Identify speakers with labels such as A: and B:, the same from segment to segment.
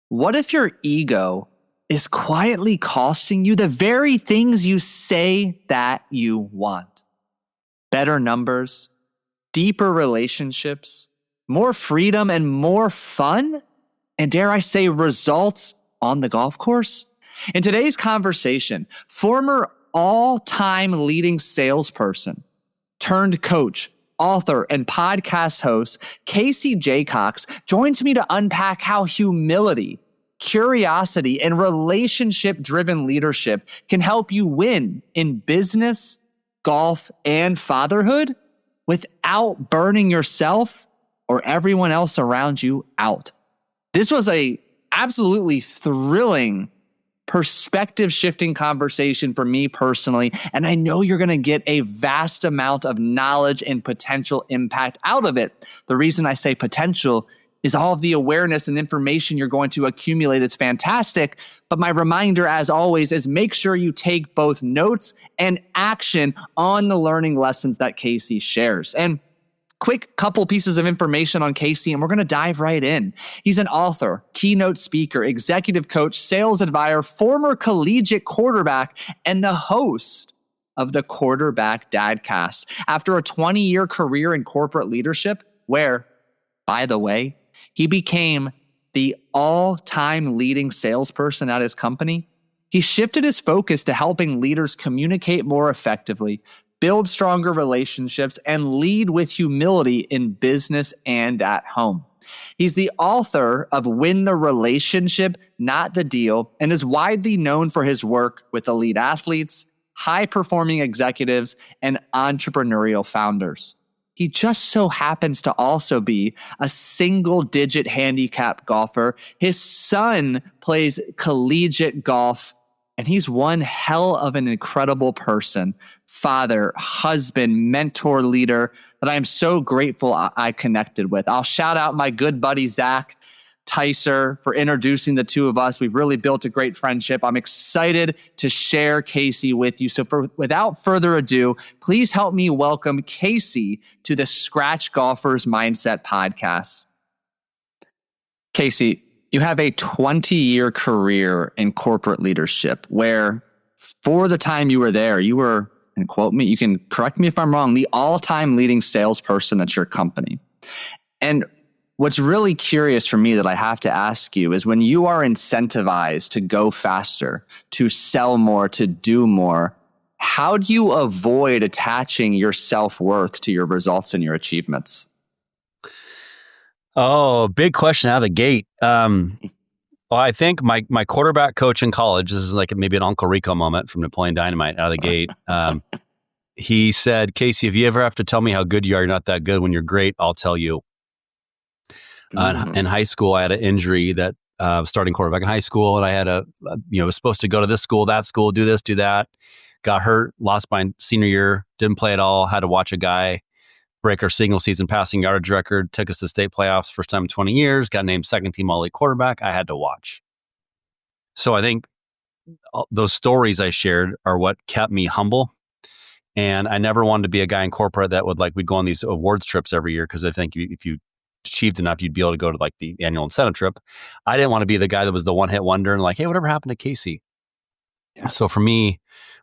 A: What if your ego is quietly costing you the very things you say that you want? Better numbers, deeper relationships, more freedom and more fun, and dare I say results on the golf course? In today's conversation, former all-time leading salesperson turned coach, author, and podcast host Casey Jacox joins me to unpack how humility, curiosity, and relationship-driven leadership can help you win in business, golf, and fatherhood without burning yourself or everyone else around you out. This was a absolutely thrilling perspective-shifting conversation for me personally, and I know you're going to get a vast amount of knowledge and potential impact out of it. The reason I say potential is all of the awareness and information you're going to accumulate is fantastic, but my reminder, as always, is make sure you take both notes and action on the learning lessons that Casey shares. And quick couple pieces of information on Casey, and we're going to dive right in. He's an author, keynote speaker, executive coach, sales advisor, former collegiate quarterback, and the host of the Quarterback Dadcast. After a 20-year career in corporate leadership, where, by the way, he became the all-time leading salesperson at his company, he shifted his focus to helping leaders communicate more effectively, build stronger relationships, and lead with humility in business and at home. He's the author of Win the Relationship, Not the Deal, and is widely known for his work with elite athletes, high-performing executives, and entrepreneurial founders. He just so happens to also be a single-digit handicap golfer. His son plays collegiate golf, and he's one hell of an incredible person, father, husband, mentor, leader that I am so grateful I connected with. I'll shout out my good buddy, Zach Tyser, for introducing the two of us. We've really built a great friendship. I'm excited to share Casey with you. So without further ado, please help me welcome Casey to the Scratch Golfers Mindset podcast. Casey, you have a 20-year career in corporate leadership where for the time you were there, you were, and quote me, you can correct me if I'm wrong, the all-time leading salesperson at your company. And what's really curious for me that I have to ask you is when you are incentivized to go faster, to sell more, to do more, how do you avoid attaching your self-worth to your results and your achievements?
B: Oh, big question out of the gate. Well, I think my quarterback coach in college, this is like maybe an Uncle Rico moment from Napoleon Dynamite out of the gate. He said, Casey, if you ever have to tell me how good you are, you're not that good. When you're great, I'll tell you. In high school, I had an injury that starting quarterback in high school, and I had was supposed to go to this school, that school, do this, do that. Got hurt, lost my senior year, didn't play at all. Had to watch a guy break our single season passing yardage record, took us to state playoffs, first time in 20 years, got named second team All-League quarterback. I had to watch. So I think those stories I shared are what kept me humble. And I never wanted to be a guy in corporate that we'd go on these awards trips every year because I think if you achieved enough, you'd be able to go to like the annual incentive trip. I didn't want to be the guy that was the one hit wonder and like, hey, whatever happened to Casey? Yeah. So for me,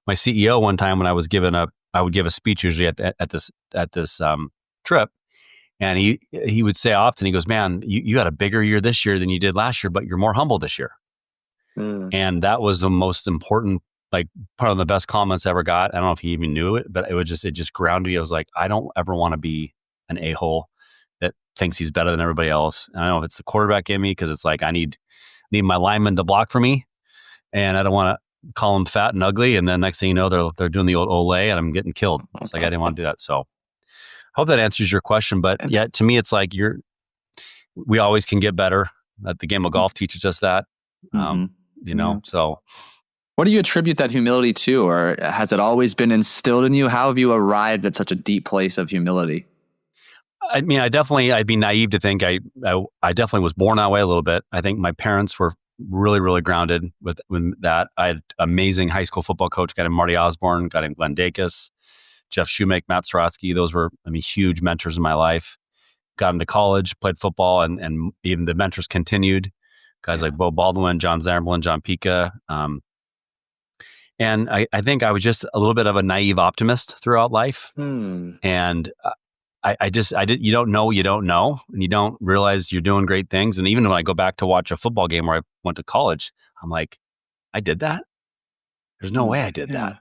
B: my CEO one time when I would give a speech usually at this trip, and he would say often, he goes, man, you had a bigger year this year than you did last year, but you're more humble this year. And that was the most important, like part of the best comments I ever got. I don't know if he even knew it, but it just grounded me. I was like, I don't ever want to be an a-hole that thinks he's better than everybody else. And I don't know if it's the quarterback in me because it's like I need my lineman to block for me, and I don't want to call them fat and ugly, and then next thing you know, they're doing the old Olay, and I'm getting killed. It's like I didn't want to do that. So, I hope that answers your question. But yeah, to me, it's like we always can get better. The game of golf teaches us that. So.
A: What do you attribute that humility to, or has it always been instilled in you? How have you arrived at such a deep place of humility?
B: I mean, I'd be naive to think I definitely was born that way a little bit. I think my parents were really, really grounded with that. I had amazing high school football coach, guy named Marty Osborne, guy named Glenn Dacus, Jeff Shoemake, Matt Sorotsky. Those were, huge mentors in my life. Got into college, played football, and even the mentors continued. Guys like Bo Baldwin, John Zamberlin, John Pica. And I think I was just a little bit of a naive optimist throughout life. And you don't know, and you don't realize you're doing great things. And even when I go back to watch a football game where I went to college, I'm like, I did that? There's no way I did that.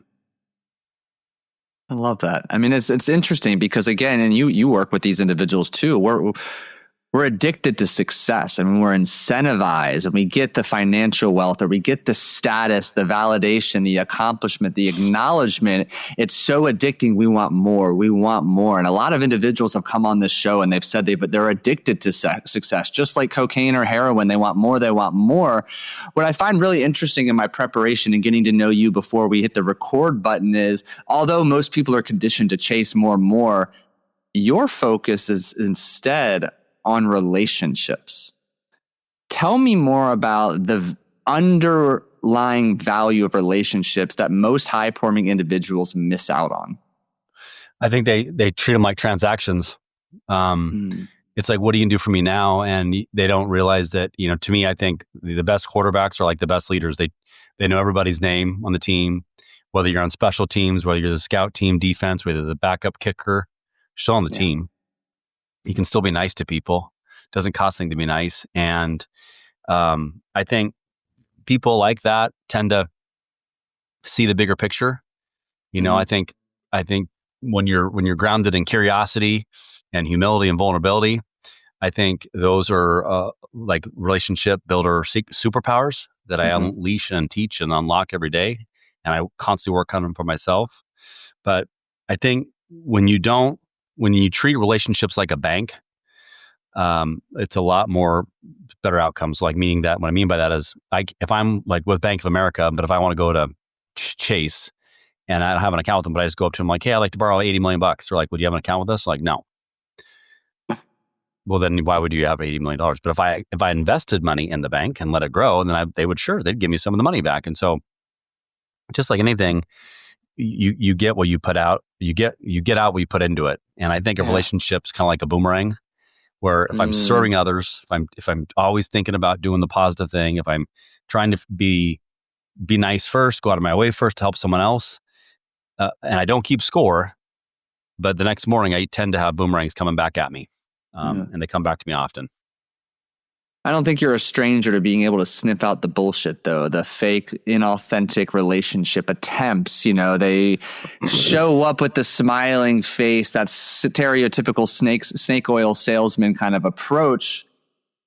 A: I love that. I mean, it's interesting because, again, and you work with these individuals too. We're addicted to success. I mean, we're incentivized, and we get the financial wealth, or we get the status, the validation, the accomplishment, the acknowledgement. It's so addicting. We want more. We want more. And a lot of individuals have come on this show and they've said they're addicted to success, just like cocaine or heroin. They want more. They want more. What I find really interesting in my preparation and getting to know you before we hit the record button is, although most people are conditioned to chase more and more, your focus is instead on relationships. Tell me more about the underlying value of relationships that most high-performing individuals miss out on.
B: I think they treat them like transactions. It's like, what are you gonna do for me now? And they don't realize that, to me, I think the best quarterbacks are like the best leaders. They know everybody's name on the team, whether you're on special teams, whether you're the scout team, defense, whether the backup kicker, still on the team. You can still be nice to people. It doesn't cost anything to be nice. And I think people like that tend to see the bigger picture. I think when you're grounded in curiosity and humility and vulnerability, I think those are like relationship builder superpowers that I unleash and teach and unlock every day. And I constantly work on them for myself. But I think when you treat relationships like a bank, it's a lot more better outcomes. Like, meaning that what I mean by that is, if I'm like with Bank of America, but if I want to go to Chase and I don't have an account with them, but I just go up to them like, hey, I'd like to borrow $80 million. They're like, would you have an account with us? Like, no. Well, then why would you have $80 million? But if I invested money in the bank and let it grow, then they'd give me some of the money back. And so, just like anything, you get what you put out. You get out what you put into it. And I think of relationships kind of like a boomerang, where if I'm serving others, if I'm always thinking about doing the positive thing, if I'm trying to be nice first, go out of my way first to help someone else, and I don't keep score, but the next morning I tend to have boomerangs coming back at me, and they come back to me often.
A: I don't think you're a stranger to being able to sniff out the bullshit, though. The fake, inauthentic relationship attempts. They show up with the smiling face, that stereotypical snake oil salesman kind of approach.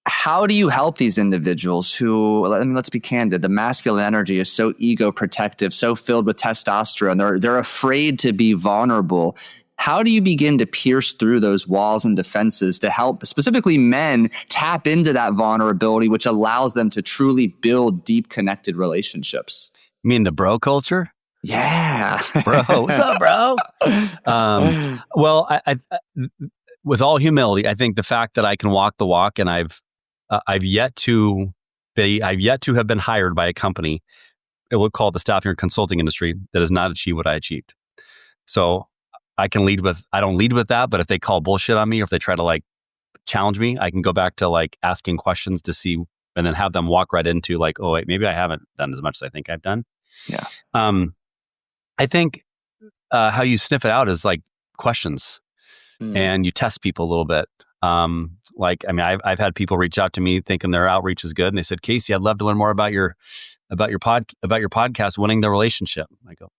A: How do you help these individuals who, let's be candid, the masculine energy is so ego protective, so filled with testosterone. They're afraid to be vulnerable. How do you begin to pierce through those walls and defenses to help specifically men tap into that vulnerability, which allows them to truly build deep connected relationships?
B: You mean the bro culture?
A: Yeah.
B: Bro, what's up, bro? Well, I with all humility, I think the fact that I can walk the walk, and I've yet to have been hired by a company, it would call the staffing or consulting industry, that has not achieved what I achieved. So I don't lead with that, but if they call bullshit on me, or if they try to like challenge me, I can go back to like asking questions to see, and then have them walk right into like, oh wait, maybe I haven't done as much as I think I've done.
A: Yeah.
B: I think how you sniff it out is like questions, and you test people a little bit. I've had people reach out to me thinking their outreach is good, and they said, Casey, I'd love to learn more about your podcast, Winning the Relationship. I go,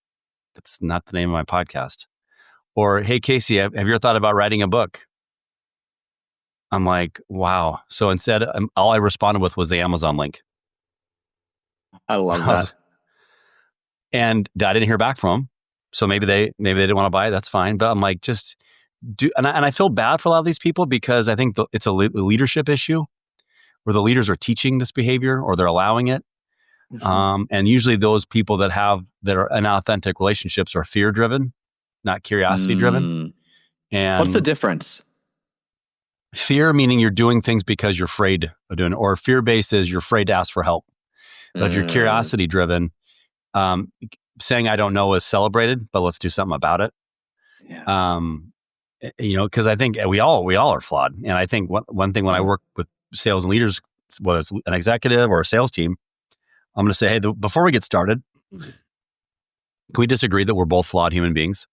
B: that's not the name of my podcast. Or, hey, Casey, have you ever thought about writing a book? I'm like, wow. So instead, all I responded with was the Amazon link.
A: I love that.
B: And I didn't hear back from them. So maybe they didn't want to buy it. That's fine. But I'm like, just do. And I feel bad for a lot of these people, because I think it's a leadership issue, where the leaders are teaching this behavior, or they're allowing it. And usually those people that are inauthentic relationships are fear driven, not curiosity driven. And
A: what's the difference?
B: Fear meaning you're doing things because you're afraid of doing it, or fear based is you're afraid to ask for help. But if you're curiosity driven, saying I don't know is celebrated, but let's do something about it. Yeah. Because I think we all are flawed. And I think one thing when I work with sales and leaders whether it's an executive or a sales team, I'm going to say, hey, before we get started, can we disagree that we're both flawed human beings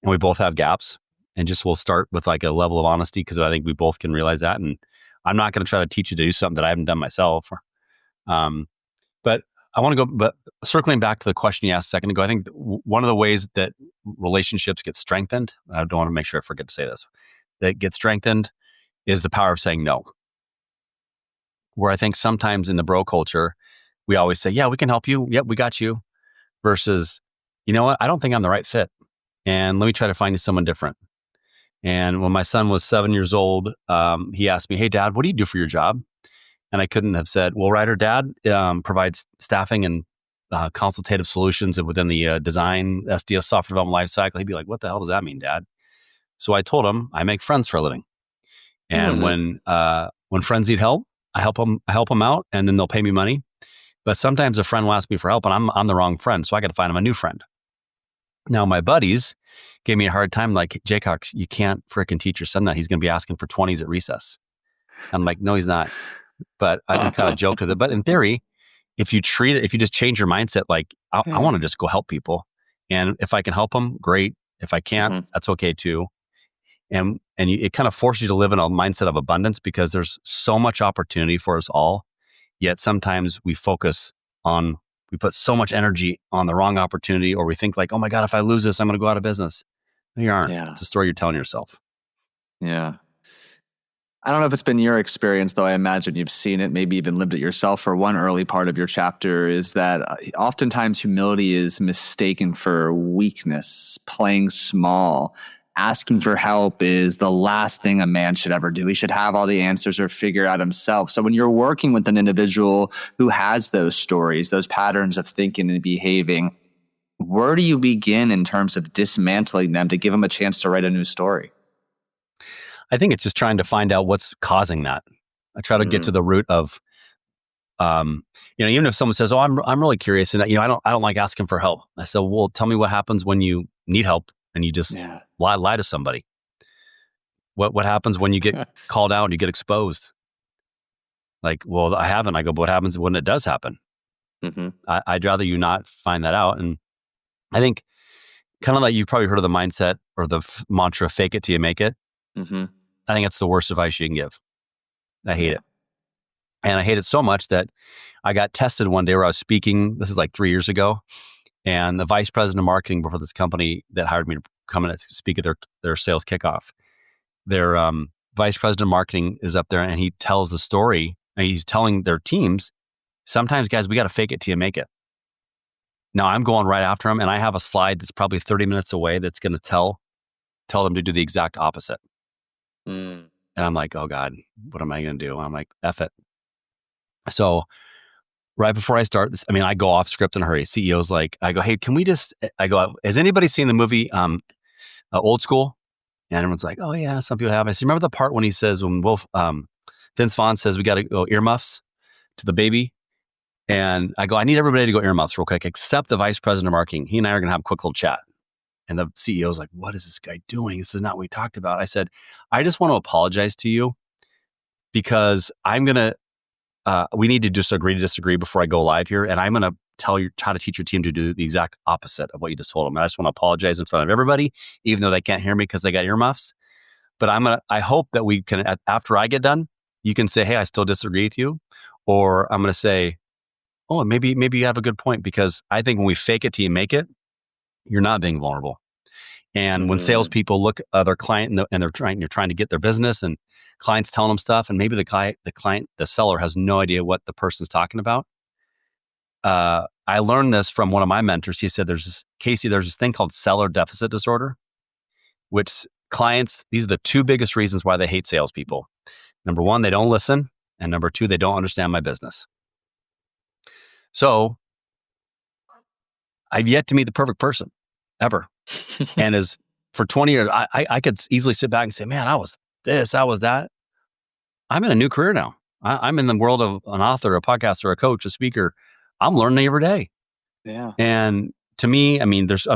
B: and we both have gaps? And just we'll start with like a level of honesty, because I think we both can realize that. And I'm not going to try to teach you to do something that I haven't done myself. But I want to go, but circling back to the question you asked a second ago, I think one of the ways that relationships get strengthened, I don't want to make sure I forget to say this, that get strengthened is the power of saying no. Where I think sometimes in the bro culture, we always say, yeah, we can help you. Yep, we got you. Versus, you know what? I don't think I'm the right fit. And let me try to find you someone different. And when my son was 7 years old, he asked me, hey, Dad, what do you do for your job? And I couldn't have said, well, Ryder, Dad provides staffing and consultative solutions within the design, SDS, software development lifecycle. He'd be like, what the hell does that mean, Dad? So I told him, I make friends for a living. And when friends need help, I help them out, and then they'll pay me money. But sometimes a friend will ask me for help, and I'm the wrong friend, so I got to find him a new friend. Now, my buddies gave me a hard time, like, Jacox, you can't frickin' teach your son that. He's going to be asking for 20s at recess. I'm like, no, he's not. But I can kind of joke with it. But in theory, if you just change your mindset, like, I want to just go help people. And if I can help them, great. If I can't, that's okay too. And it kind of forces you to live in a mindset of abundance, because there's so much opportunity for us all. Yet sometimes we put so much energy on the wrong opportunity, or we think like, oh my God, if I lose this, I'm going to go out of business. No, you aren't. Yeah. It's a story you're telling yourself.
A: Yeah. I don't know if it's been your experience, though I imagine you've seen it, maybe even lived it yourself. For one early part of your chapter is that oftentimes humility is mistaken for weakness, playing small. Asking for help is the last thing a man should ever do. He should have all the answers or figure out himself. So when you're working with an individual who has those stories, those patterns of thinking and behaving, where do you begin in terms of dismantling them to give them a chance to write a new story?
B: I think it's just trying to find out what's causing that. I try to get to the root of, even if someone says, "Oh, I'm really curious," and I don't like asking for help. I said, "Well, tell me what happens when you need help and you just lie to somebody. What happens when you get called out and you get exposed?" Like, well, I haven't. I go, but what happens when it does happen? I'd rather you not find that out. And I think kind of like you've probably heard of the mindset or the mantra, fake it till you make it. I think that's the worst advice you can give. I hate it. And I hate it so much that I got tested one day where I was speaking. This is like 3 years ago. And the vice president of marketing for this company that hired me to come in and speak at their sales kickoff, their vice president of marketing is up there, and he tells the story. And he's telling their teams, sometimes, guys, we got to fake it till you make it. Now, I'm going right after him, and I have a slide that's probably 30 minutes away that's going to tell them to do the exact opposite. And I'm like, oh God, what am I going to do? I'm like, F it. So right before I start this, I go off script in a hurry. CEO's like, I go, hey, has anybody seen the movie Old School? And everyone's like, oh yeah, some people have. I said, remember the part when he says, when Vince Vaughn says we got to go earmuffs to the baby? And I go, I need everybody to go earmuffs real quick, except the vice president of marketing. He and I are going to have a quick little chat. And the CEO's like, what is this guy doing? This is not what we talked about. I said, I just want to apologize to you because we need to just agree to disagree before I go live here. And I'm going to try to teach your team to do the exact opposite of what you just told them. And I just want to apologize in front of everybody, even though they can't hear me because they got earmuffs. But I hope that we can, after I get done, you can say, hey, I still disagree with you. Or I'm going to say, oh, maybe you have a good point, because I think when we fake it till you make it, you're not being vulnerable. And when salespeople look at their client and you're trying to get their business, and clients telling them stuff, and maybe the seller has no idea what the person's talking about. I learned this from one of my mentors. He said, Casey, there's this thing called seller deficit disorder, which these are the two biggest reasons why they hate salespeople. Number one, they don't listen. And number two, they don't understand my business. So I've yet to meet the perfect person ever. And for 20 years, I could easily sit back and say, man, I was this, I was that. I'm in a new career now. I'm in the world of an author, a podcaster, a coach, a speaker. I'm learning every day.
A: Yeah.
B: And to me, there's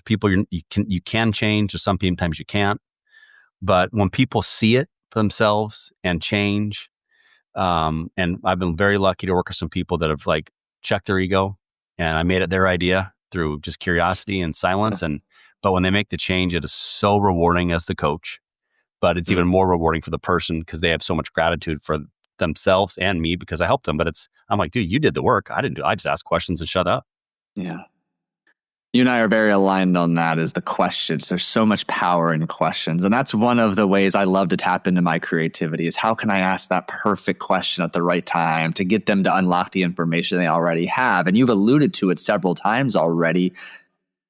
B: people you can change, or sometimes you can't. But when people see it for themselves and change, And I've been very lucky to work with some people that have like checked their ego, and I made it their idea through just curiosity and silence. But when they make the change, it is so rewarding as the coach, but it's even more rewarding for the person because they have so much gratitude for themselves and me because I helped them. But I'm like, dude, you did the work. I didn't do it. I just asked questions and shut up.
A: Yeah. You and I are very aligned on that, is the questions. There's so much power in questions. And that's one of the ways I love to tap into my creativity, is how can I ask that perfect question at the right time to get them to unlock the information they already have? And you've alluded to it several times already.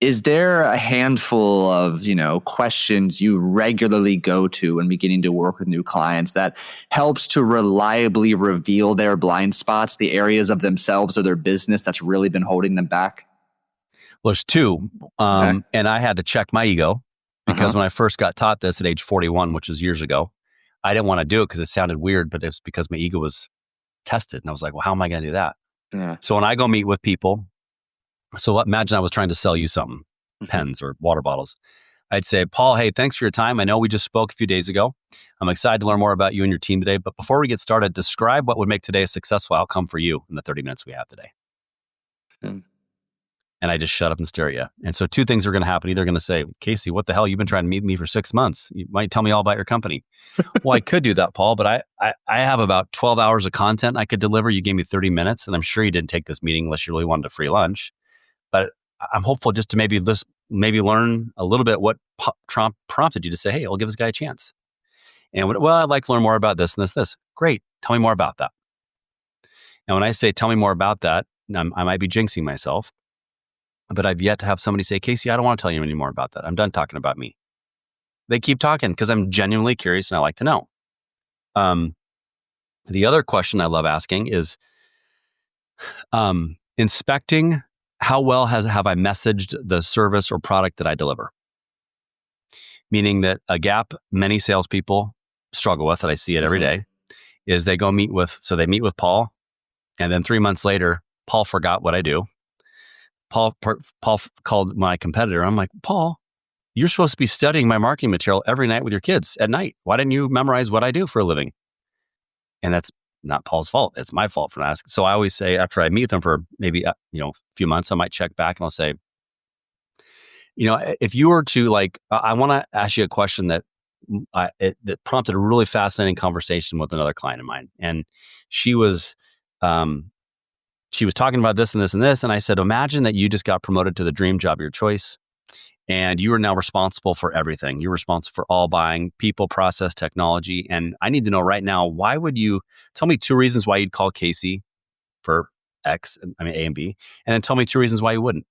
A: Is there a handful of, questions you regularly go to when beginning to work with new clients that helps to reliably reveal their blind spots, the areas of themselves or their business that's really been holding them back?
B: Well, there's two. And I had to check my ego because when I first got taught this at age 41, which was years ago, I didn't want to do it because it sounded weird, but it's because my ego was tested. And I was like, well, how am I going to do that?
A: Yeah.
B: So when I go meet with people, so imagine I was trying to sell you something, pens or water bottles. I'd say, Paul, hey, thanks for your time. I know we just spoke a few days ago. I'm excited to learn more about you and your team today. But before we get started, describe what would make today a successful outcome for you in the 30 minutes we have today. And I just shut up and stare at you. And so two things are going to happen. Either going to say, Casey, what the hell? You've been trying to meet me for 6 months. You might tell me all about your company. Well, I could do that, Paul, but I have about 12 hours of content I could deliver. You gave me 30 minutes, and I'm sure you didn't take this meeting unless you really wanted a free lunch. But I'm hopeful just to maybe learn a little bit what prompted you to say, hey, I'll give this guy a chance. And I'd like to learn more about this and this. Great. Tell me more about that. And when I say, tell me more about that, I might be jinxing myself. But I've yet to have somebody say, Casey, I don't want to tell you any more about that. I'm done talking about me. They keep talking because I'm genuinely curious and I like to know. The other question I love asking is inspecting how well have I messaged the service or product that I deliver. Meaning that a gap many salespeople struggle with, that I see it every day, is they meet with Paul, and then 3 months later, Paul forgot what I do. Paul called my competitor. I'm like, Paul, you're supposed to be studying my marketing material every night with your kids at night. Why didn't you memorize what I do for a living? And that's not Paul's fault. It's my fault for not asking. So I always say, after I meet with them for maybe a few months, I might check back and I'll say, if you were to I want to ask you a question that prompted a really fascinating conversation with another client of mine, and she was talking about this and this and this. And I said, imagine that you just got promoted to the dream job of your choice, and you are now responsible for everything. You're responsible for all buying, people, process, technology. And I need to know right now, why would you tell me 2 reasons why you'd call Casey for A and B, and then tell me 2 reasons why you wouldn't.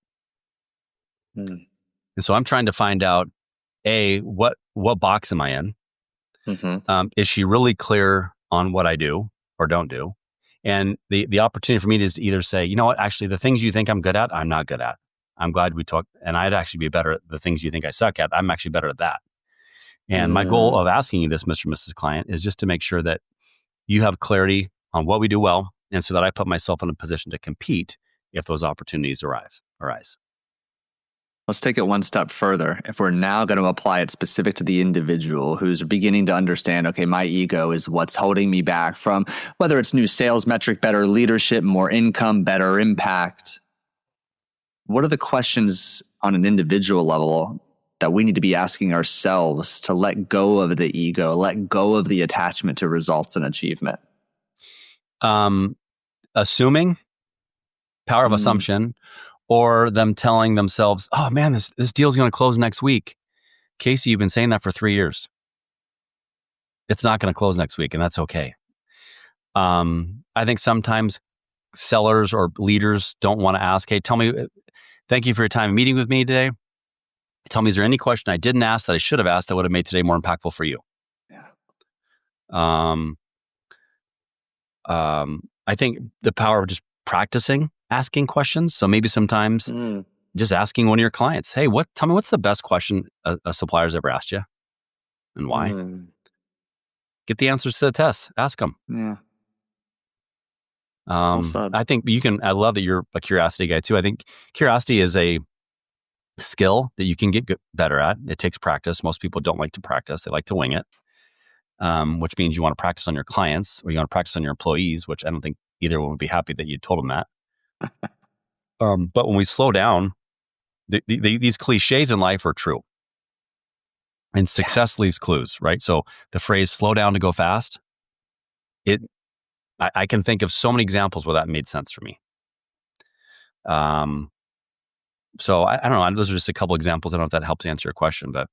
B: And so I'm trying to find out, A, what box am I in? Is she really clear on what I do or don't do? And the opportunity for me is to either say, you know what, actually, the things you think I'm good at, I'm not good at. I'm glad we talked, and I'd actually be better at the things you think I suck at. I'm actually better at that. And my goal of asking you this, Mr. and Mrs. Client, is just to make sure that you have clarity on what we do well, and so that I put myself in a position to compete if those opportunities arise.
A: Let's take it one step further. If we're now going to apply it specific to the individual who's beginning to understand, okay, my ego is what's holding me back from whether it's new sales metric, better leadership, more income, better impact. What are the questions on an individual level that we need to be asking ourselves to let go of the ego, let go of the attachment to results and achievement?
B: Assuming, power of assumption, or them telling themselves, oh man, this deal's going to close next week. Casey, you've been saying that for 3 years. It's not going to close next week, and that's okay. I think sometimes sellers or leaders don't want to ask, hey, thank you for your time meeting with me today. Tell me, is there any question I didn't ask that I should have asked that would have made today more impactful for you? Yeah. I think the power of just practicing asking questions. So maybe sometimes just asking one of your clients, hey, tell me what's the best question a supplier's ever asked you and why? Get the answers to the test. Ask them. Yeah. I think I love that you're a curiosity guy too. I think curiosity is a skill that you can get better at. It takes practice. Most people don't like to practice. They like to wing it. which means you want to practice on your clients or you want to practice on your employees, which I don't think either one would be happy that you told them that. But when we slow down, these cliches in life are true. And success leaves clues, right? So the phrase "slow down to go fast," I can think of so many examples where that made sense for me. So I don't know. Those are just a couple examples. I don't know if that helps answer your question, but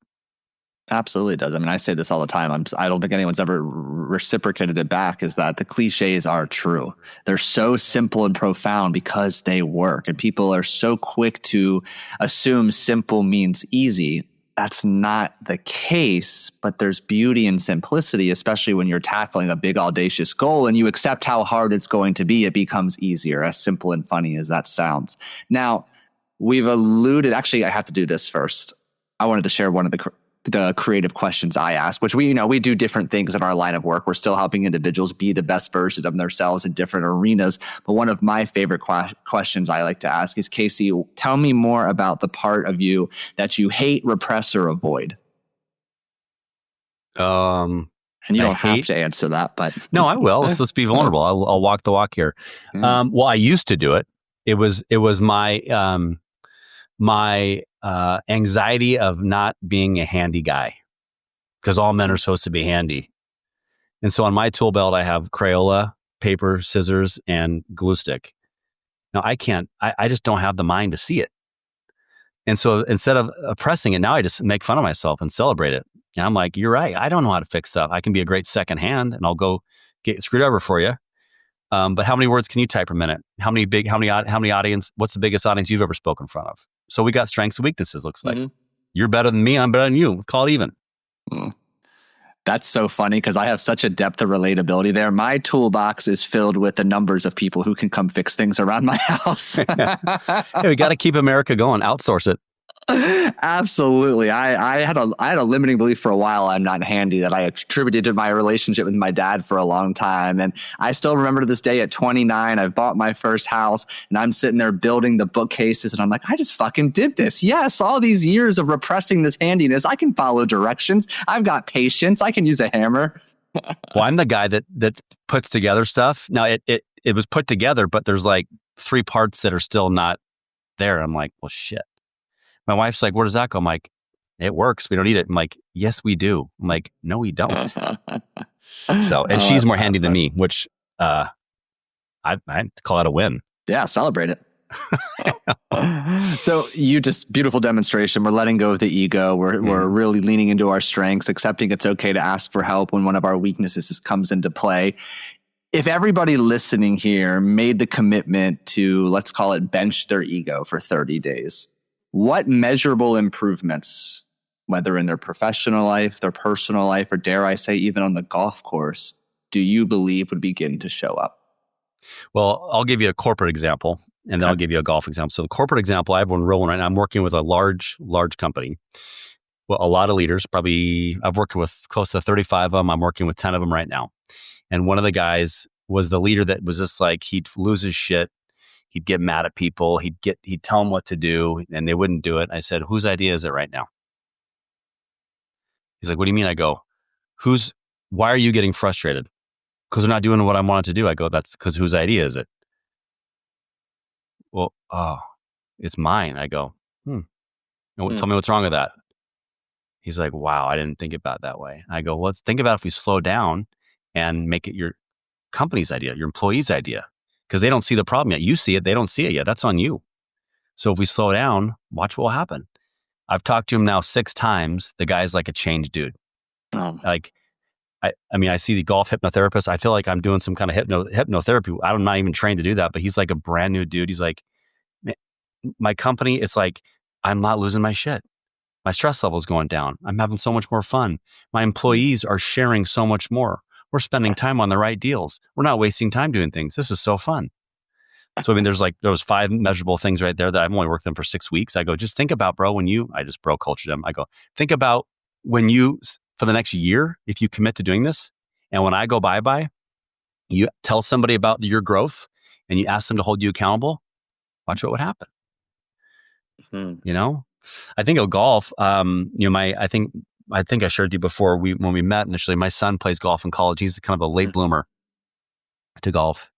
A: absolutely does. I mean, I say this all the time. I don't think anyone's ever reciprocated it back, is that the cliches are true. They're so simple and profound because they work. And people are so quick to assume simple means easy. That's not the case, but there's beauty in simplicity, especially when you're tackling a big, audacious goal and you accept how hard it's going to be. It becomes easier, as simple and funny as that sounds. Now, we've alluded, actually, I have to do this first. I wanted to share one of the creative questions I ask, which we do different things in our line of work. We're still helping individuals be the best version of themselves in different arenas. But one of my favorite questions I like to ask is, Casey, tell me more about the part of you that you hate, repress, or avoid. And you don't have to answer that, but
B: no, I will. Let's be vulnerable. I'll walk the walk here. Well, I used to do it. It was my anxiety of not being a handy guy, because all men are supposed to be handy. And so on my tool belt, I have Crayola, paper, scissors, and glue stick. Now I just don't have the mind to see it. And so instead of oppressing it, now I just make fun of myself and celebrate it. And I'm like, you're right. I don't know how to fix stuff. I can be a great second hand and I'll go get a screwdriver for you. But how many words can you type per minute? How many audience? What's the biggest audience you've ever spoken in front of? So we got strengths and weaknesses, looks like. You're better than me. I'm better than you. Call it even.
A: That's so funny because I have such a depth of relatability there. My toolbox is filled with the numbers of people who can come fix things around my house.
B: Hey, we got to keep America going. Outsource it.
A: Absolutely. I had a limiting belief for a while I'm not handy that I attributed to my relationship with my dad for a long time. And I still remember to this day at 29, I bought my first house and I'm sitting there building the bookcases and I'm like, I just fucking did this. Yes, all these years of repressing this handiness, I can follow directions. I've got patience. I can use a hammer.
B: Well, I'm the guy that puts together stuff. Now it was put together, but there's like 3 parts that are still not there. I'm like, well, shit. My wife's like, where does that go? I'm like, it works. We don't need it. I'm like, yes, we do. I'm like, no, we don't. So, and she's more handy than me, which I call that a win.
A: Yeah, celebrate it. So you just, beautiful demonstration. We're letting go of the ego. We're really leaning into our strengths, accepting it's okay to ask for help when one of our weaknesses comes into play. If everybody listening here made the commitment to, let's call it, bench their ego for 30 days, what measurable improvements, whether in their professional life, their personal life, or dare I say even on the golf course, do you believe would begin to show up?
B: Well, I'll give you a corporate example, and then I'll give you a golf example. So the corporate example, I have one real one right now. I'm working with a large company. Well, a lot of leaders, probably I've worked with close to 35 of them. I'm working with 10 of them right now. And one of the guys was the leader that was just like, he'd lose his shit. He'd get mad at people. He'd tell them what to do and they wouldn't do it. I said, whose idea is it right now? He's like, what do you mean? I go, why are you getting frustrated? Because they're not doing what I wanted to do. I go, that's because whose idea is it? Well, it's mine. I go, Tell me what's wrong with that. He's like, wow, I didn't think about it that way. I go, well, let's think about if we slow down and make it your company's idea, your employee's idea. Because they don't see the problem yet. You see it, they don't see it yet. That's on you. So if we slow down, watch what will happen. I've talked to him now 6 times. The guy's like a changed dude. Like, I mean, I see the golf hypnotherapist. I feel like I'm doing some kind of hypnotherapy. I'm not even trained to do that, but he's like a brand new dude. He's like, my company, it's like, I'm not losing my shit. My stress level is going down. I'm having so much more fun. My employees are sharing so much more. We're spending time on the right deals. We're not wasting time doing things. This is so fun. So, I mean, there was 5 measurable things right there that I've only worked them for 6 weeks. I go, just think about, bro, I just bro cultured them. I go, think about when for the next year, if you commit to doing this, and when I go bye-bye, you tell somebody about your growth and you ask them to hold you accountable, watch what would happen. You know? I think of golf, I think I think I shared with you before when we met initially, my son plays golf in college. He's kind of a late bloomer to golf.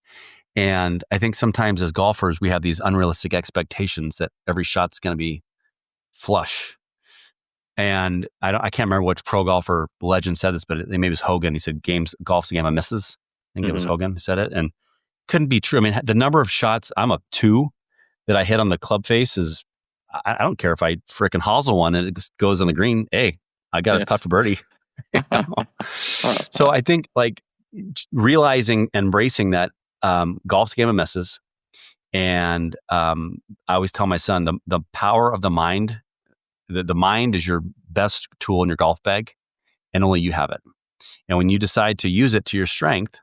B: And I think sometimes as golfers, we have these unrealistic expectations that every shot's going to be flush. And I can't remember which pro golfer legend said this, but maybe it was Hogan. He said, golf's a game of misses. I think it was Hogan who said it. And couldn't be true. I mean, the number of shots, I'm a 2 that I hit on the club face is, I don't care if I frickin' hosel one and it just goes on the green. Hey, I got a putt for birdie. So I think like realizing, embracing that golf's a game of misses. And I always tell my son, the power of the mind, the mind is your best tool in your golf bag, and only you have it. And when you decide to use it to your strength,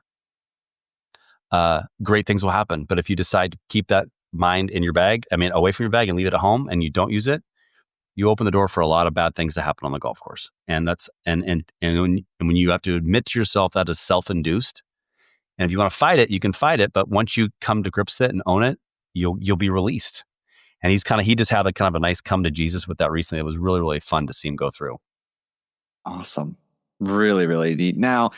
B: great things will happen. But if you decide to keep that mind in your bag, away from your bag and leave it at home, and you don't use it, you open the door for a lot of bad things to happen on the golf course. And that's and when you have to admit to yourself that is self-induced, and if you want to fight it, you can fight it. But once you come to grips with it and own it, you'll be released. And he just had a nice come to Jesus with that recently. It was really, really fun to see him go through.
A: Awesome. Really, really neat. Now,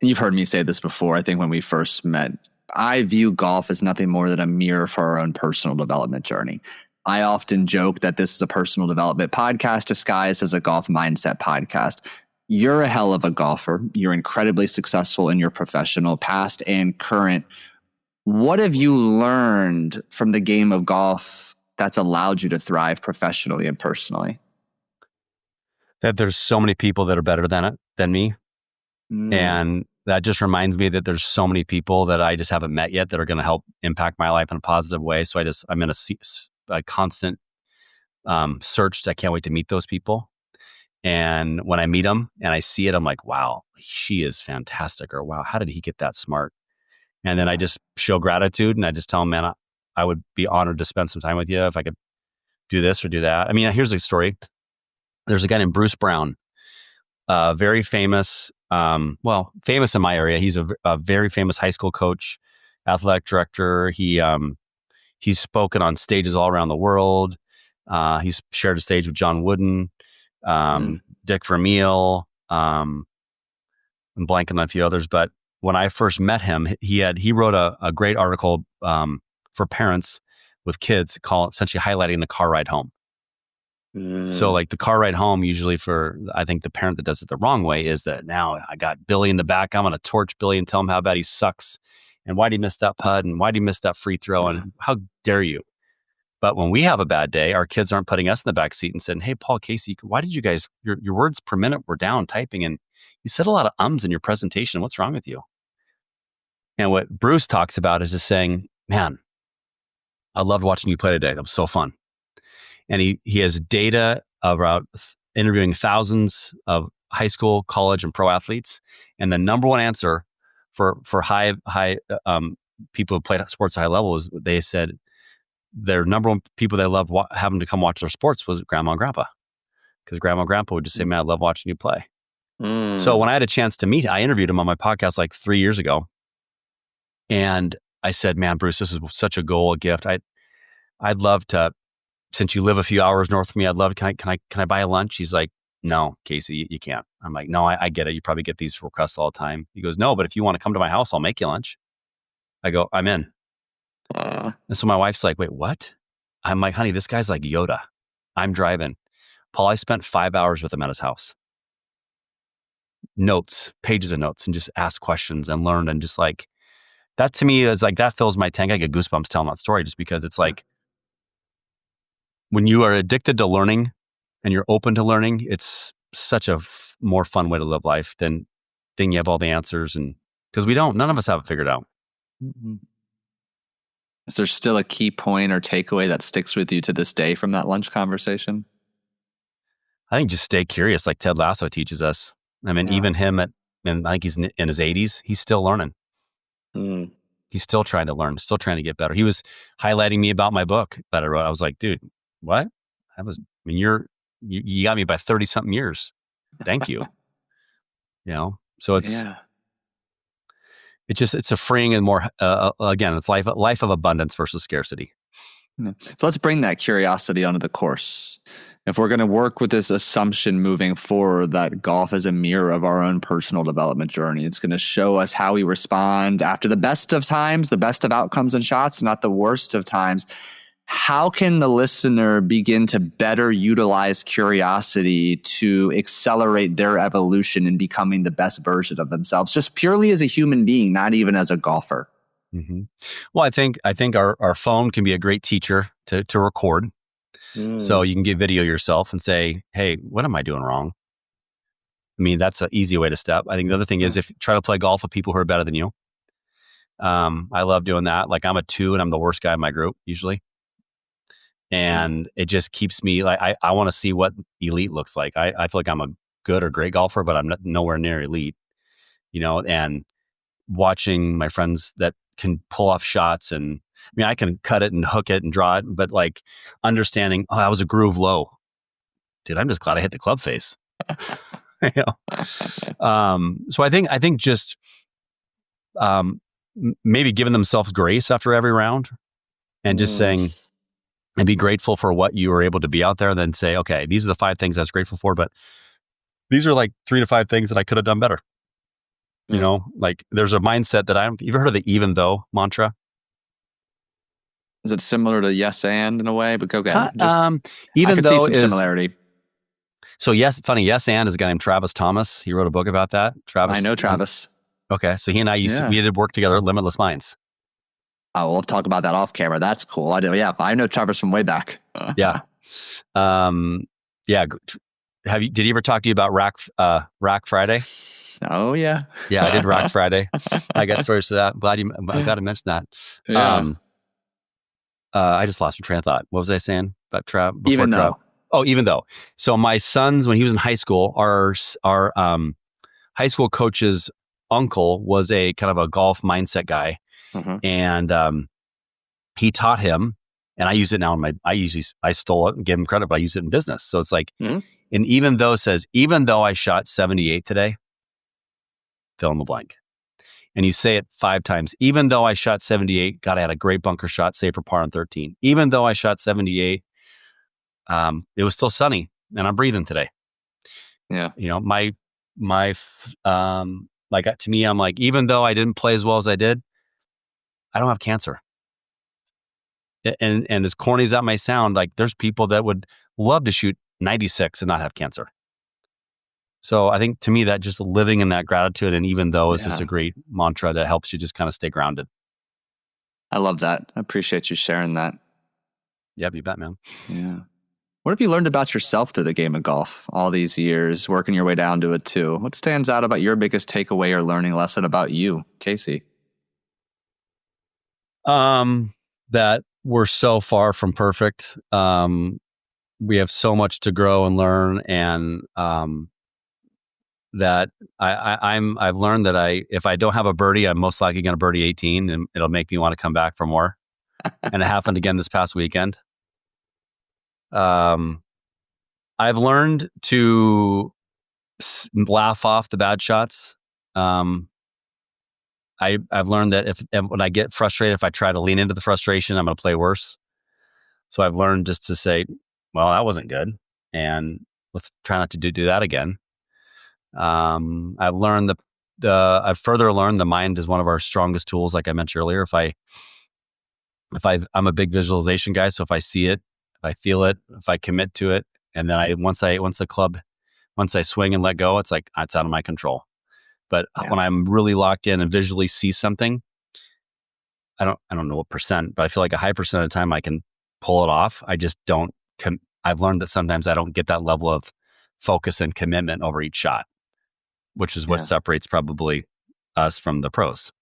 A: you've heard me say this before. I think when we first met, I view golf as nothing more than a mirror for our own personal development journey. I often joke that this is a personal development podcast disguised as a golf mindset podcast. You're a hell of a golfer. You're incredibly successful in your professional past and current. What have you learned from the game of golf that's allowed you to thrive professionally and personally?
B: That there's so many people that are better than me. And that just reminds me that there's so many people that I just haven't met yet that are going to help impact my life in a positive way. So I'm in a constant search. I can't wait to meet those people. And when I meet them and I see it, I'm like, wow, she is fantastic. Or wow, how did he get that smart? And then I just show gratitude and I just tell them, man, I would be honored to spend some time with you if I could do this or do that. Here's a story. There's a guy named Bruce Brown, very famous, famous in my area. He's a very famous high school coach, athletic director. He's spoken on stages all around the world. He's shared a stage with John Wooden, Dick Vermeil, I'm blanking on a few others. But when I first met him, he wrote a great article for parents with kids, essentially highlighting the car ride home. So like the car ride home, usually I think the parent that does it the wrong way is that now I got Billy in the back. I'm going to torch Billy and tell him how bad he sucks. And why'd he miss that putt? And why'd he miss that free throw? And how dare you? But when we have a bad day, our kids aren't putting us in the back seat and saying, hey, Paul, Casey, why did you guys, your words per minute were down typing and you said a lot of ums in your presentation. What's wrong with you? And what Bruce talks about is just saying, man, I loved watching you play today. That was so fun. And he has data about interviewing thousands of high school, college, and pro athletes. And the number one answer for high people who played sports at high level is they said their number one people they loved having to come watch their sports was grandma and grandpa. Because grandma and grandpa would just say, man, I love watching you play. So when I had a chance to meet, I interviewed him on my podcast like 3 years ago. And I said, man, Bruce, this is such a goal, a gift. I'd love to, since you live a few hours north of me, I'd love to, can I buy a lunch? He's like, no, Casey, you can't. I'm like, no, I get it. You probably get these requests all the time. He goes, no, but if you want to come to my house, I'll make you lunch. I go, I'm in. And so my wife's like, wait, what? I'm like, honey, this guy's like Yoda. I'm driving. Paul, I spent 5 hours with him at his house. Notes, pages of notes, and just asked questions and learned. And just like, that to me is like, that fills my tank. I get goosebumps telling that story just because it's like, when you are addicted to learning and you're open to learning, it's such a more fun way to live life than you have all the answers. And because none of us have it figured out.
A: Mm-hmm. Is there still a key point or takeaway that sticks with you to this day from that lunch conversation?
B: I think just stay curious, like Ted Lasso teaches us. Even him I think he's in his 80s, he's still learning. He's still trying to learn, still trying to get better. He was highlighting me about my book that I wrote. I was like, dude, what? You got me by 30 something years. Thank you. So it's a freeing and more, again, it's life of abundance versus scarcity.
A: So let's bring that curiosity onto the course. If we're going to work with this assumption moving forward that golf is a mirror of our own personal development journey, it's going to show us how we respond after the best of times, the best of outcomes and shots, not the worst of times. How can the listener begin to better utilize curiosity to accelerate their evolution in becoming the best version of themselves, just purely as a human being, not even as a golfer?
B: Mm-hmm. Well, I think our phone can be a great teacher to record. So you can get video yourself and say, hey, what am I doing wrong? I mean, that's an easy way to step. I think the other thing is if you try to play golf with people who are better than you. I love doing that. Like I'm a 2 and I'm the worst guy in my group usually. And it just keeps me like, I want to see what elite looks like. I feel like I'm a good or great golfer, but I'm nowhere near elite, and watching my friends that can pull off shots. And I mean, I can cut it and hook it and draw it, but like understanding, that was a groove low. Dude, I'm just glad I hit the club face. So I think just maybe giving themselves grace after every round and just saying, and be grateful for what you were able to be out there, and then say, okay, these are the 5 things I was grateful for, but these are like 3 to 5 things that I could have done better. Like there's a mindset that you've heard of the even though mantra?
A: Is it similar to yes and in a way? But go ahead.
B: Even
A: I
B: though
A: see some similarity.
B: So yes and is a guy named Travis Thomas. He wrote a book about that. Travis.
A: I know Travis.
B: Okay. So he and I we did work together at Limitless Minds.
A: Oh, we'll talk about that off camera. That's cool. I do. Yeah. I know Travis from way back.
B: Yeah. Yeah. Did he ever talk to you about Rack Friday?
A: Oh yeah.
B: Yeah. I did Rack Friday. I got stories to that. I'm glad to mention that.
A: Yeah.
B: I just lost my train of thought. What was I saying about Trav?
A: Even though.
B: Oh, even though. So my son's, when he was in high school, our high school coach's uncle was a kind of a golf mindset guy. Mm-hmm. And he taught him, and I use it now I stole it and gave him credit, but I use it in business. So it's like, and even though says, even though I shot 78 today, fill in the blank. And you say it 5 times. Even though I shot 78, God, I had a great bunker shot, saved for par on 13. Even though I shot 78, it was still sunny and I'm breathing today.
A: Yeah.
B: To me, I'm like, even though I didn't play as well as I did, I don't have cancer. And as corny as that may sound, like there's people that would love to shoot 96 and not have cancer. So I think to me that just living in that gratitude and even though is just a great mantra that helps you just kind of stay grounded.
A: I love that. I appreciate you sharing that.
B: Yeah, you bet, man.
A: Yeah. What have you learned about yourself through the game of golf all these years, working your way down to it too? What stands out about your biggest takeaway or learning lesson about you, Casey?
B: That we're so far from perfect. We have so much to grow and learn, and that I've learned that if I don't have a birdie, I'm most likely going to birdie 18, and it'll make me want to come back for more. And it happened again this past weekend. I've learned to laugh off the bad shots. I've learned that when I get frustrated, if I try to lean into the frustration, I'm going to play worse. So I've learned just to say, well, that wasn't good, and let's try not to do that again. I've learned I've further learned the mind is one of our strongest tools. Like I mentioned earlier, I'm a big visualization guy. So if I see it, if I feel it, if I commit to it, and then once I swing and let go, it's like, it's out of my control. But when I'm really locked in and visually see something, I don't know what percent, but I feel like a high percent of the time I can pull it off. I just don't, I've learned that sometimes I don't get that level of focus and commitment over each shot, which is what separates probably us from the pros.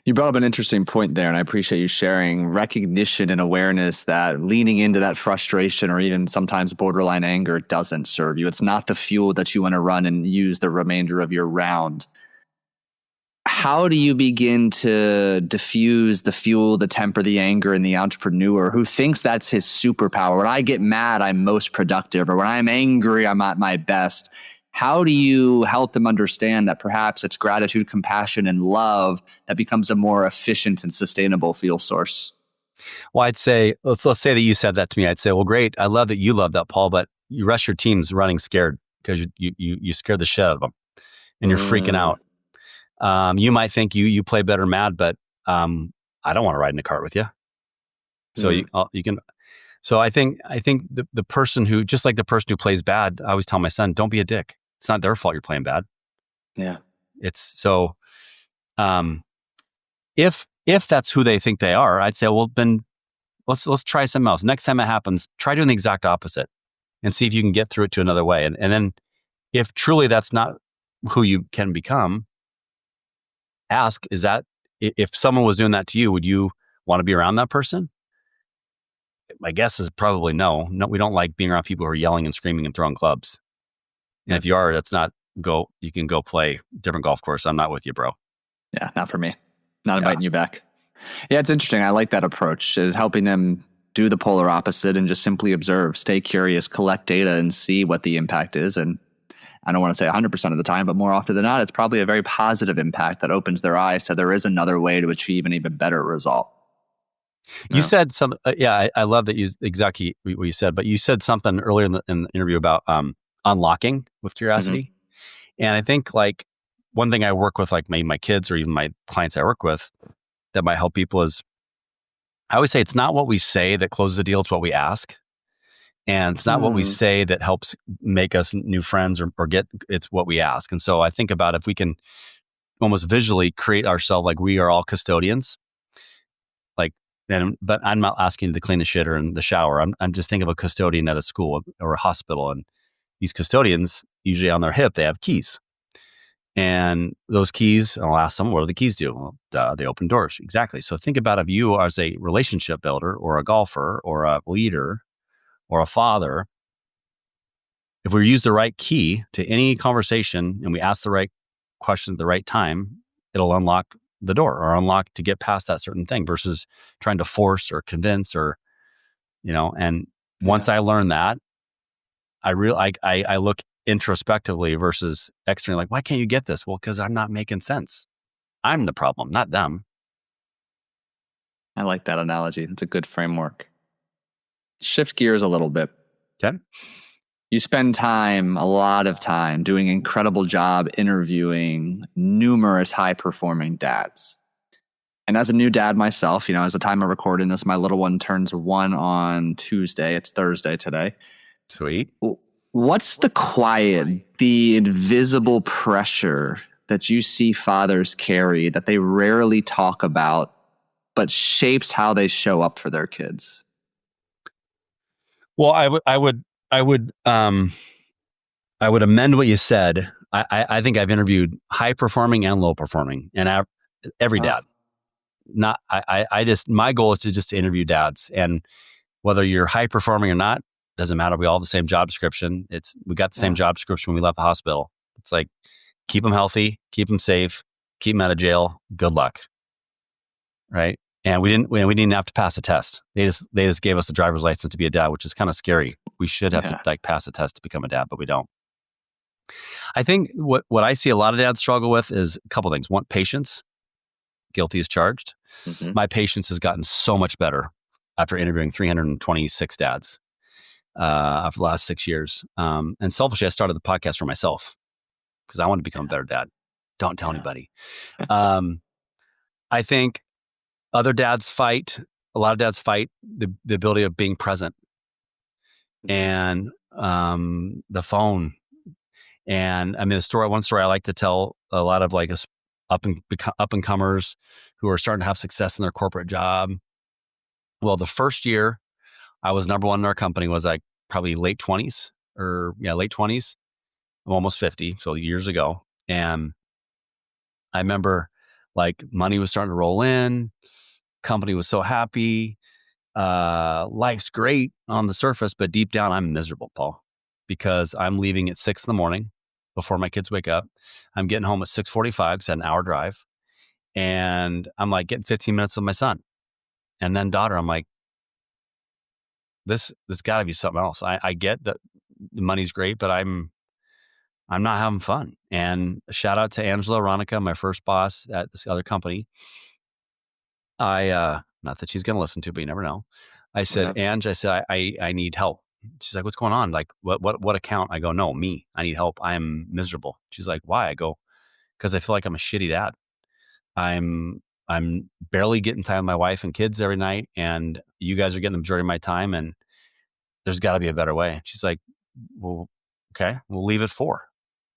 A: You brought up an interesting point there, and I appreciate you sharing recognition and awareness that leaning into that frustration or even sometimes borderline anger doesn't serve you. It's not the fuel that you want to run and use the remainder of your round. How do you begin to diffuse the fuel, the temper, the anger in the entrepreneur who thinks that's his superpower? When I get mad, I'm most productive, or when I'm angry, I'm at my best. How do you help them understand that perhaps it's gratitude, compassion, and love that becomes a more efficient and sustainable fuel source?
B: Well, I'd say, let's say that you said that to me. I'd say, well, great. I love that you love that, Paul, but you rest your teams running scared because you scared the shit out of them and you're freaking out. You might think you play better mad, but I don't want to ride in a cart with you. So you can. So I think the person who, just like the person who plays bad, I always tell my son, don't be a dick. It's not their fault you're playing bad.
A: Yeah.
B: It's so. If that's who they think they are, I'd say, well, then let's try something else. Next time it happens, try doing the exact opposite and see if you can get through it to another way. And then if truly that's not who you can become, ask, is that, if someone was doing that to you, would you want to be around that person? My guess is probably no. No, we don't like being around people who are yelling and screaming and throwing clubs. And if you are, you can go play a different golf course. I'm not with you, bro.
A: Yeah, not for me. Not inviting you back. Yeah, it's interesting. I like that approach, is helping them do the polar opposite and just simply observe, stay curious, collect data, and see what the impact is. And I don't want to say 100% of the time, but more often than not, it's probably a very positive impact that opens their eyes to there is another way to achieve an even better result.
B: You said something. I love that you exactly what you said, but you said something earlier in the interview about unlocking with curiosity. Mm-hmm. And I think like one thing I work with, like maybe my kids or even my clients I work with, that might help people is, I always say it's not what we say that closes a deal, it's what we ask. And it's not what we say that helps make us new friends or get, it's what we ask. And so I think about if we can almost visually create ourselves like we are all custodians, but I'm not asking you to clean the shitter in the shower. I'm just thinking of a custodian at a school or a hospital. And these custodians, usually on their hip, they have keys. And those keys, I'll ask them, what do the keys do? Well, they open doors. Exactly. So think about if you as a relationship builder or a golfer or a leader or a father, if we use the right key to any conversation and we ask the right question at the right time, it'll unlock the door or unlock to get past that certain thing versus trying to force or convince or, and once I learned that, I look introspectively versus externally, like, why can't you get this? Well, because I'm not making sense. I'm the problem, not them.
A: I like that analogy. It's a good framework. Shift gears a little bit.
B: Okay.
A: You spend a lot of time doing an incredible job interviewing numerous high-performing dads. And as a new dad myself, as the time of recording this, my little one turns 1 on Tuesday. It's Thursday today.
B: Sweet.
A: What's the quiet, the invisible pressure that you see fathers carry that they rarely talk about, but shapes how they show up for their kids?
B: Well, I would amend what you said. I think I've interviewed high performing and low performing, and every dad. My goal is to just interview dads, and whether you're high performing or not, doesn't matter. We all have the same job description. We got the same job description when we left the hospital. It's like, keep them healthy, keep them safe, keep them out of jail. Good luck. Right. And we didn't have to pass a test. They just gave us a driver's license to be a dad, which is kind of scary. We should have to pass a test to become a dad, but we don't. I think what I see a lot of dads struggle with is a couple things. One, patience. Guilty as charged. Mm-hmm. My patience has gotten so much better after interviewing 326 dads after the last 6 years. And selfishly, I started the podcast for myself because I want to become a better dad. Don't tell anybody. I think a lot of dads fight the ability of being present and the phone. And I mean, one story I like to tell a lot of like up and comers who are starting to have success in their corporate job. Well, the first year I was number one in our company was like probably late 20s. I'm almost 50, so years ago. And I remember like money was starting to roll in. Company was so happy. Life's great on the surface, but deep down I'm miserable, Paul, because I'm leaving at 6 a.m. before my kids wake up. I'm getting home at 6:45, so an hour drive. And I'm like getting 15 minutes with my son. And then daughter, I'm like, this gotta be something else. I get that the money's great, but I'm not having fun. And shout out to Angela Ronica, my first boss at this other company. I Not that she's going to listen to, but you never know. I said,
A: Yep.
B: Ange, I said, I need help. She's like, what's going on? Like, what account? I go, no, me. I need help. I'm miserable. She's like, why? I go, because I feel like I'm a shitty dad. I'm barely getting time with my wife and kids every night, and you guys are getting the majority of my time, and there's got to be a better way. She's like, well, okay, we'll leave at 4.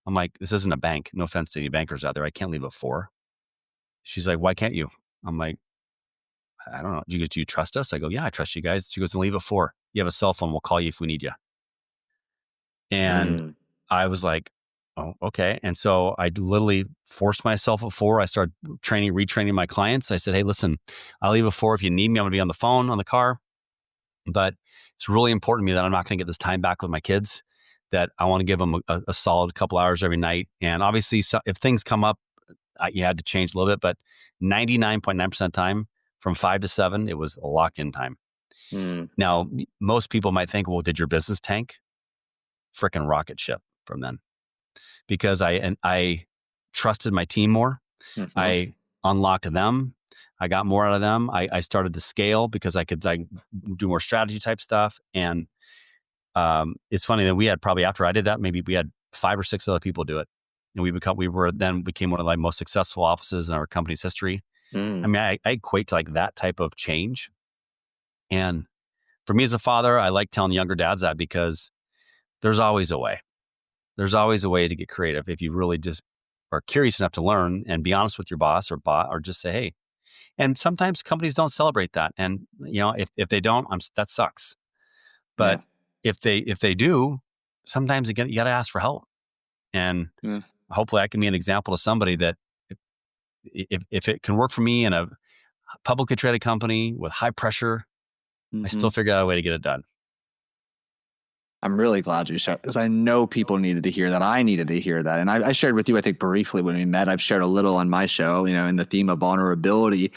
B: I'm like, this isn't a bank. No offense to any bankers out there. I can't leave at 4. She's like, why can't you? I'm like, I don't know. Do you trust us? I go, yeah, I trust you guys. She goes, leave at 4. You have a cell phone. We'll call you if we need you. And
A: Mm.
B: I was like, oh, okay. And so I literally forced myself at 4. I started retraining my clients. I said, hey, listen, I'll leave at 4. If you need me, I'm going to be on the phone, on the car. But it's really important to me that I'm not going to get this time back with my kids, that I want to give them a solid couple hours every night. And obviously, if things come up, you had to change a little bit, but 99.9% of the time, from 5 to 7, it was a locked-in time.
A: Mm.
B: Now, most people might think, well, did your business tank? Frickin' rocket ship from then. Because I trusted my team more.
A: Mm-hmm.
B: I unlocked them. I got more out of them. I started to scale because I could do more strategy type stuff. And it's funny that we had probably, after I did that, maybe we had 5 or 6 other people do it. And we became one of the most successful offices in our company's history.
A: Mm.
B: I mean, I equate to that type of change. And for me as a father, I like telling younger dads that, because there's always a way. There's always a way to get creative if you really just are curious enough to learn and be honest with your boss or just say, hey. And sometimes companies don't celebrate that. And if they don't, that sucks. But
A: Yeah.
B: if they do, sometimes you got to ask for help. And hopefully I can be an example to somebody that if it can work for me in a publicly traded company with high pressure, I still figure out a way to get it done.
A: I'm really glad you shared, because I know people needed to hear that. I needed to hear that. And I shared with you, I think briefly when we met, I've shared a little on my show, in the theme of vulnerability.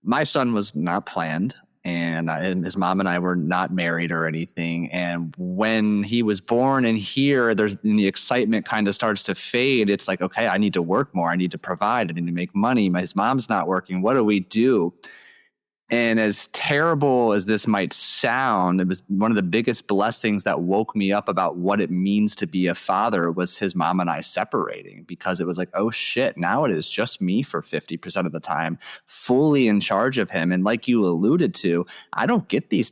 A: My son was not planned, and his mom and I were not married or anything. And when he was born and the excitement kind of starts to fade. It's like, okay, I need to work more. I need to provide. I need to make money. His mom's not working. What do we do? And as terrible as this might sound, it was one of the biggest blessings that woke me up about what it means to be a father was his mom and I separating, because it was like, oh shit, now it is just me for 50% of the time, fully in charge of him. And like you alluded to, I don't get these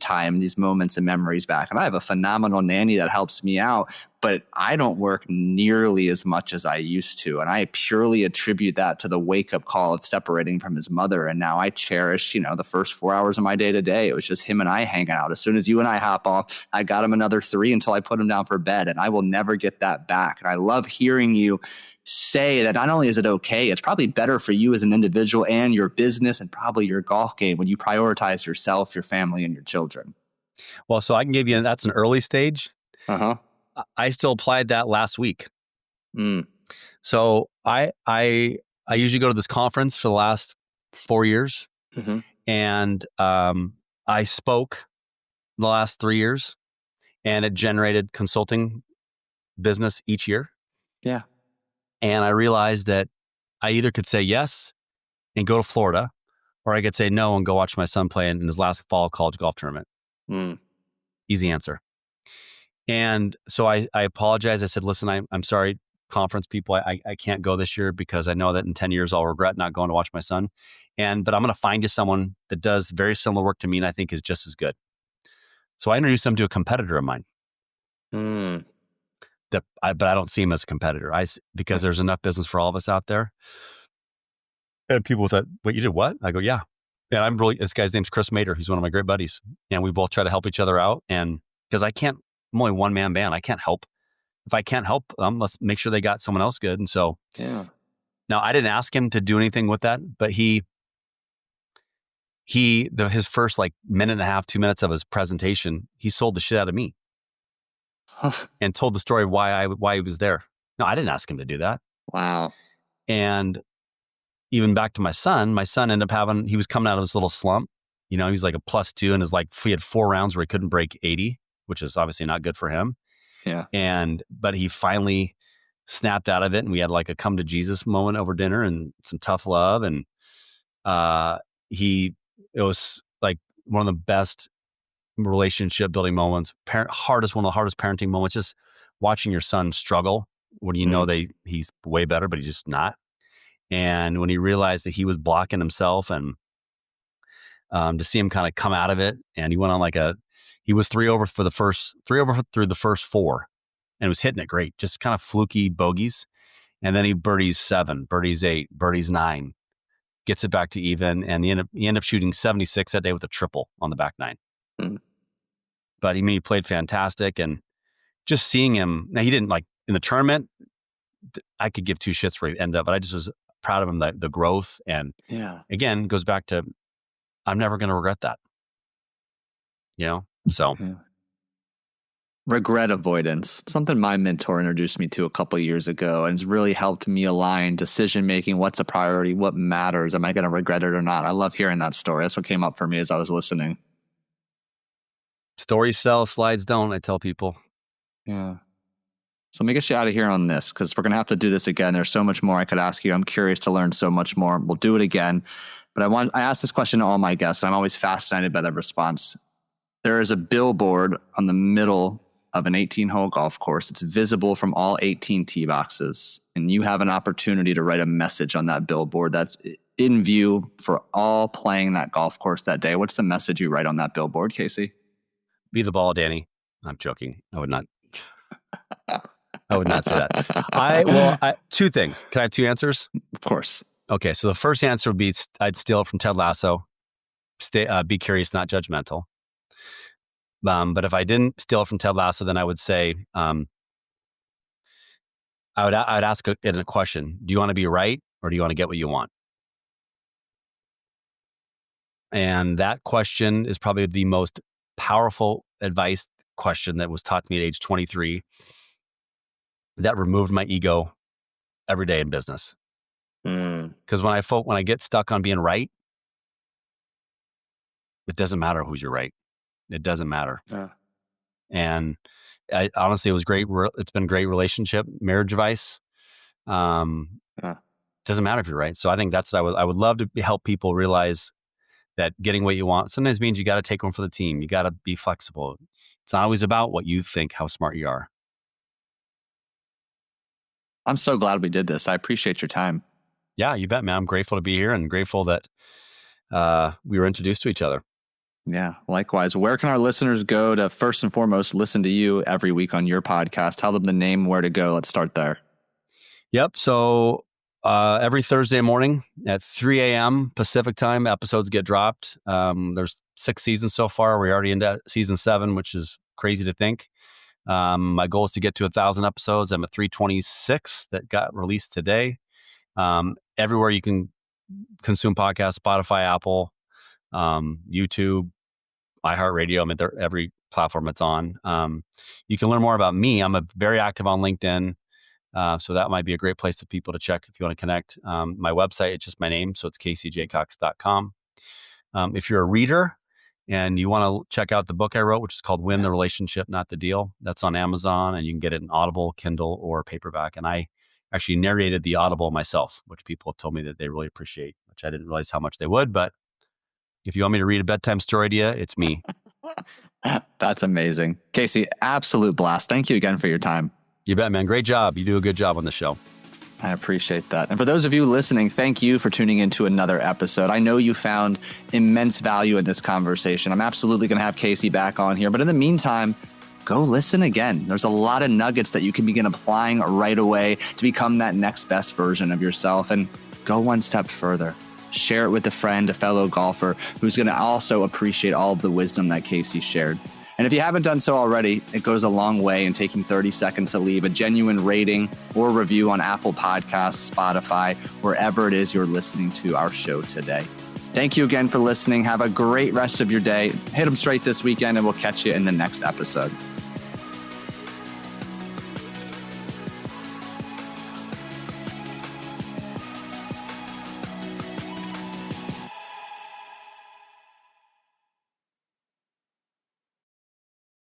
A: moments and memories back. And I have a phenomenal nanny that helps me out, but I don't work nearly as much as I used to. And I purely attribute that to the wake-up call of separating from his mother. And now I cherish, the first 4 hours of my day to day. It was just him and I hanging out. As soon as you and I hop off, I got him another 3 until I put him down for bed. And I will never get that back. And I love hearing you say that not only is it okay, it's probably better for you as an individual and your business and probably your golf game when you prioritize yourself, your family, and your children.
B: Well, so I can give you, that's an early stage.
A: Uh-huh.
B: I still applied that last week.
A: Mm.
B: So I usually go to this conference for the last 4 years, and I spoke the last 3 years, and it generated consulting business each year.
A: Yeah.
B: And I realized that I either could say yes and go to Florida, or I could say no and go watch my son play in his last fall college golf tournament. Easy answer. And so I apologized. I said, listen, I'm sorry, conference people. I can't go this year because I know that in 10 years I'll regret not going to watch my son. But I'm going to find you someone that does very similar work to me and I think is just as good. So I introduced him to a competitor of mine. But I don't see him as a competitor. Because there's enough business for all of us out there. And people thought, wait, you did what? I go, yeah. And this guy's name's Chris Mater. He's one of my great buddies. And we both try to help each other out. And because I'm only one man band. I can't help. If I can't help them, let's make sure they got someone else good. And so, now I didn't ask him to do anything with that, but his first minute and a half, 2 minutes of his presentation, he sold the shit out of me and told the story of why he was there. No, I didn't ask him to do that.
A: Wow.
B: And even back to my son ended up he was coming out of his little slump. He was like a +2 and he had 4 rounds where he couldn't break 80. Which is obviously not good for him.
A: Yeah.
B: But he finally snapped out of it, and we had a come to Jesus moment over dinner and some tough love. And he it was like one of the best relationship building moments, one of the hardest parenting moments, just watching your son struggle when you know he's way better, but he's just not. And when he realized that he was blocking himself, and to see him kind of come out of it, and he went on he was 3 over through the first 4, and was hitting it great, just kind of fluky bogeys. And then he birdies 7, birdies 8, birdies 9, gets it back to even, and he ended up shooting 76 that day with a triple on the back 9. Mm. But he played fantastic, and just seeing him, now he didn't in the tournament, I could give 2 shits where he ended up, but I just was proud of him, the growth. And again, goes back to, I'm never going to regret that. So.
A: Yeah. Regret avoidance, something my mentor introduced me to a couple of years ago, and it's really helped me align decision-making. What's a priority? What matters? Am I going to regret it or not? I love hearing that story. That's what came up for me as I was listening.
B: Stories sell, slides don't, I tell people.
A: Yeah. So let me get you out of here on this, because we're going to have to do this again. There's so much more I could ask you. I'm curious to learn so much more. We'll do it again. But I ask this question to all my guests, and I'm always fascinated by their response. There is a billboard on the middle of an 18-hole golf course. It's visible from all 18 tee boxes, and you have an opportunity to write a message on that billboard that's in view for all playing that golf course that day. What's the message you write on that billboard, Casey?
B: Be the ball, Danny. I'm joking. I would not say that. 2 things. Can I have 2 answers?
A: Of course.
B: Okay, so the first answer would be, I'd steal it from Ted Lasso. Be curious, not judgmental. But if I didn't steal it from Ted Lasso, then I would say, I would ask it in a question: do you want to be right, or do you want to get what you want? And that question is probably the most powerful advice question that was taught to me at age 23. That removed my ego every day in business. Because when I get stuck on being right, it doesn't matter who's you're right. It doesn't matter. Yeah. And honestly, it was great. It's been great relationship, marriage advice. Doesn't matter if you're right. So I think that's what I would love to help people realize, that getting what you want sometimes means you got to take one for the team. You got to be flexible. It's not always about what you think, how smart you are.
A: I'm so glad we did this. I appreciate your time.
B: Yeah, you bet, man. I'm grateful to be here, and grateful that we were introduced to each other.
A: Yeah, likewise. Where can our listeners go to, first and foremost, listen to you every week on your podcast? Tell them the name, where to go. Let's start there.
B: Yep. So every Thursday morning at 3 a.m. Pacific time, episodes get dropped. There's 6 seasons so far. We're already into season 7, which is crazy to think. My goal is to get to 1,000 episodes. I'm at 326 that got released today. Everywhere you can consume podcasts: Spotify, Apple, YouTube, iHeartRadio. Every platform it's on. You can learn more about me. I'm very active on LinkedIn. So that might be a great place for people to check if you want to connect. My website, it's just my name. So it's caseyjacox.com. If you're a reader and you want to check out the book I wrote, which is called Win the Relationship, Not the Deal, that's on Amazon, and you can get it in Audible, Kindle, or paperback. And I actually narrated the Audible myself, which people have told me that they really appreciate, which I didn't realize how much they would. But if you want me to read a bedtime story to you, it's me.
A: That's amazing. Casey, absolute blast. Thank you again for your time.
B: You bet, man. Great job. You do a good job on the show.
A: I appreciate that. And for those of you listening, thank you for tuning into another episode. I know you found immense value in this conversation. I'm absolutely going to have Casey back on here. But in the meantime, go listen again. There's a lot of nuggets that you can begin applying right away to become that next best version of yourself. And go one step further. Share it with a friend, a fellow golfer who's going to also appreciate all of the wisdom that Casey shared. And if you haven't done so already, it goes a long way in taking 30 seconds to leave a genuine rating or review on Apple Podcasts, Spotify, wherever it is you're listening to our show today. Thank you again for listening. Have a great rest of your day. Hit them straight this weekend, and we'll catch you in the next episode.